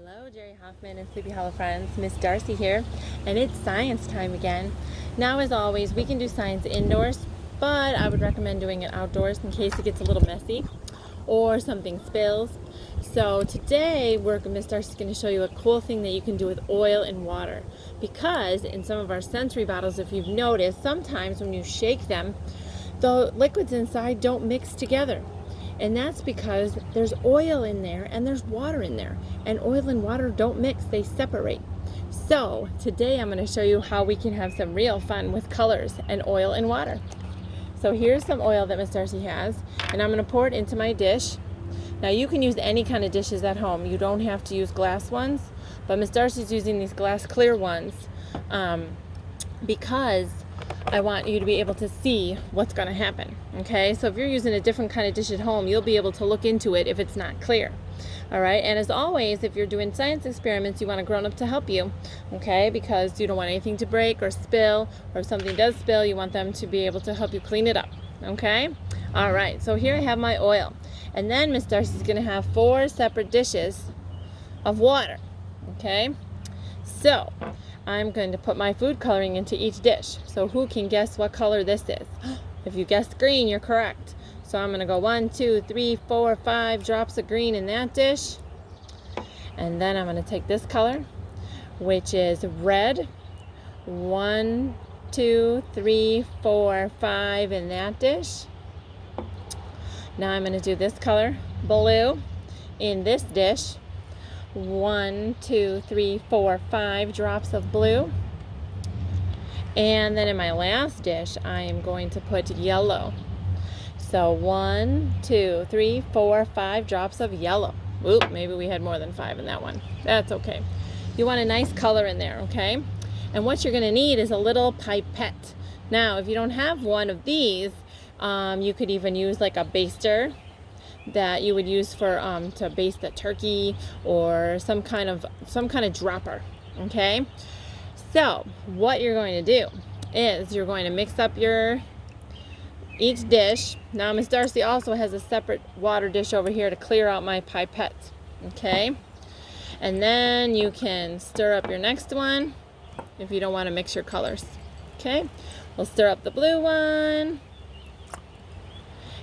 Hello, Jerry Hoffman and Sleepy Hollow friends. Miss Darcy here, and it's science time again. Now, as always, we can do science indoors, but I would recommend doing it outdoors in case it gets a little messy or something spills. So today, Miss Darcy's going to show you a cool thing that you can do with oil and water. Because in some of our sensory bottles, if you've noticed, sometimes when you shake them, the liquids inside don't mix together. And that's because there's oil in there and there's water in there. And oil and water don't mix, they separate. So today I'm going to show you how we can have some real fun with colors and oil and water. So here's some oil that Miss Darcy has, and I'm going to pour it into my dish. Now you can use any kind of dishes at home. You don't have to use glass ones, but Miss Darcy's using these glass clear ones because I want you to be able to see what's going to happen. Okay, so if you're using a different kind of dish at home, you'll be able to look into it if it's not clear. All right, and as always, if you're doing science experiments, you want a grown-up to help you, okay, because you don't want anything to break or spill, or if something does spill, you want them to be able to help you clean it up, okay? All right, so here I have my oil, and then Miss Darcy's going to have 4 separate dishes of water, okay? So I'm going to put my food coloring into each dish. So who can guess what color this is? If you guessed green, you're correct. So I'm going to go 1, 2, 3, 4, 5 drops of green in that dish. And then I'm going to take this color, which is red. 1, 2, 3, 4, 5 in that dish. Now I'm going to do this color, blue, in this dish. 1, 2, 3, 4, 5 drops of blue. And then in my last dish, I am going to put yellow. So 1, 2, 3, 4, 5 drops of yellow. Oop, maybe we had more than 5 in that one. That's okay. You want a nice color in there, okay? And what you're going to need is a little pipette. Now, if you don't have one of these, you could even use like a baster that you would use for to baste the turkey, or some kind of dropper. Okay, so what you're going to do is you're going to mix up each dish. Now Miss Darcy also has a separate water dish over here to clear out my pipette. Okay, and then you can stir up your next one if you don't want to mix your colors. Okay, we'll stir up the blue one,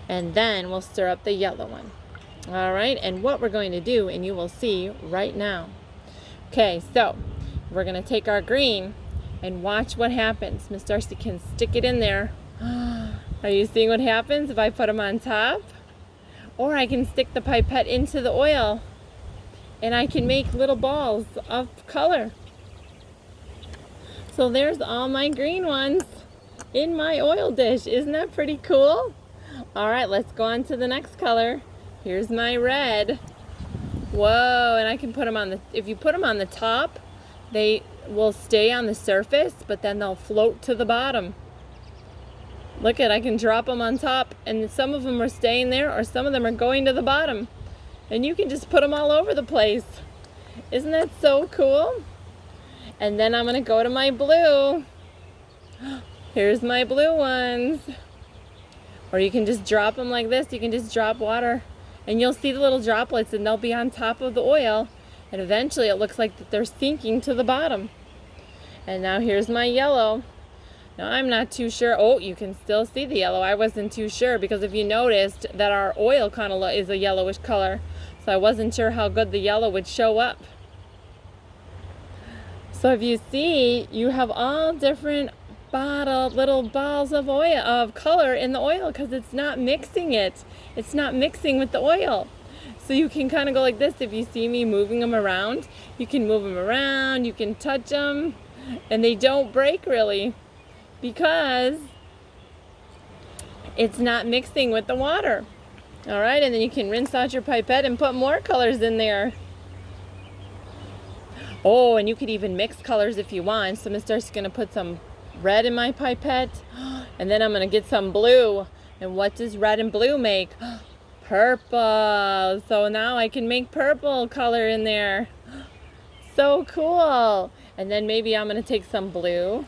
and then we'll stir up the yellow one. All right, and what we're going to do, and you will see right now. Okay, so we're going to take our green and watch what happens. Miss Darcy can stick it in there. Are you seeing what happens if I put them on top? Or I can stick the pipette into the oil and I can make little balls of color. So there's all my green ones in my oil dish. Isn't that pretty cool? All right, let's go on to the next color. Here's my red. Whoa, and I can put them if you put them on the top, they will stay on the surface, but then they'll float to the bottom. Look I can drop them on top, and some of them are staying there, or some of them are going to the bottom. And you can just put them all over the place. Isn't that so cool? And then I'm gonna go to my blue. Here's my blue ones. Or you can just drop them like this. You can just drop water, and you'll see the little droplets, and they'll be on top of the oil, and eventually it looks like that they're sinking to the bottom. And now here's my yellow. Now I'm not too sure. Oh, you can still see the yellow. I wasn't too sure because if you noticed that our oil kind of is a yellowish color, so I wasn't sure how good the yellow would show up. So if you see, you have all different little balls of oil, of color in the oil, because it's not mixing it. It's not mixing with the oil. So you can kind of go like this. If you see me moving them around, you can move them around, you can touch them, and they don't break really because it's not mixing with the water. All right, and then you can rinse out your pipette and put more colors in there. Oh, and you could even mix colors if you want. So Miss Darcy's going to put some red in my pipette, and then I'm going to get some blue. And what does red and blue make? Purple. So now I can make purple color in there. So cool. And then maybe I'm going to take some blue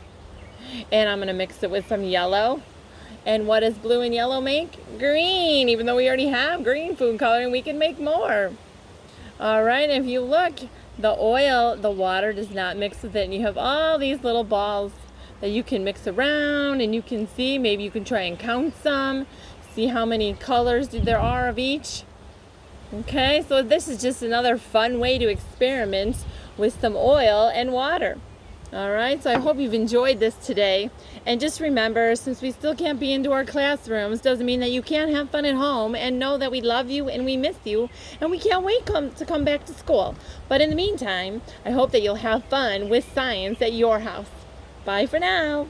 and I'm going to mix it with some yellow. And what does blue and yellow make? Green. Even though we already have green food coloring, we can make more. All right, if you look, the oil, the water does not mix with it, and you have all these little balls that you can mix around, and you can see, maybe you can try and count some, see how many colors there are of each. Okay, so this is just another fun way to experiment with some oil and water. All right, so I hope you've enjoyed this today. And just remember, since we still can't be into our classrooms, doesn't mean that you can't have fun at home, and know that we love you and we miss you, and we can't wait to come back to school. But in the meantime, I hope that you'll have fun with science at your house. Bye for now.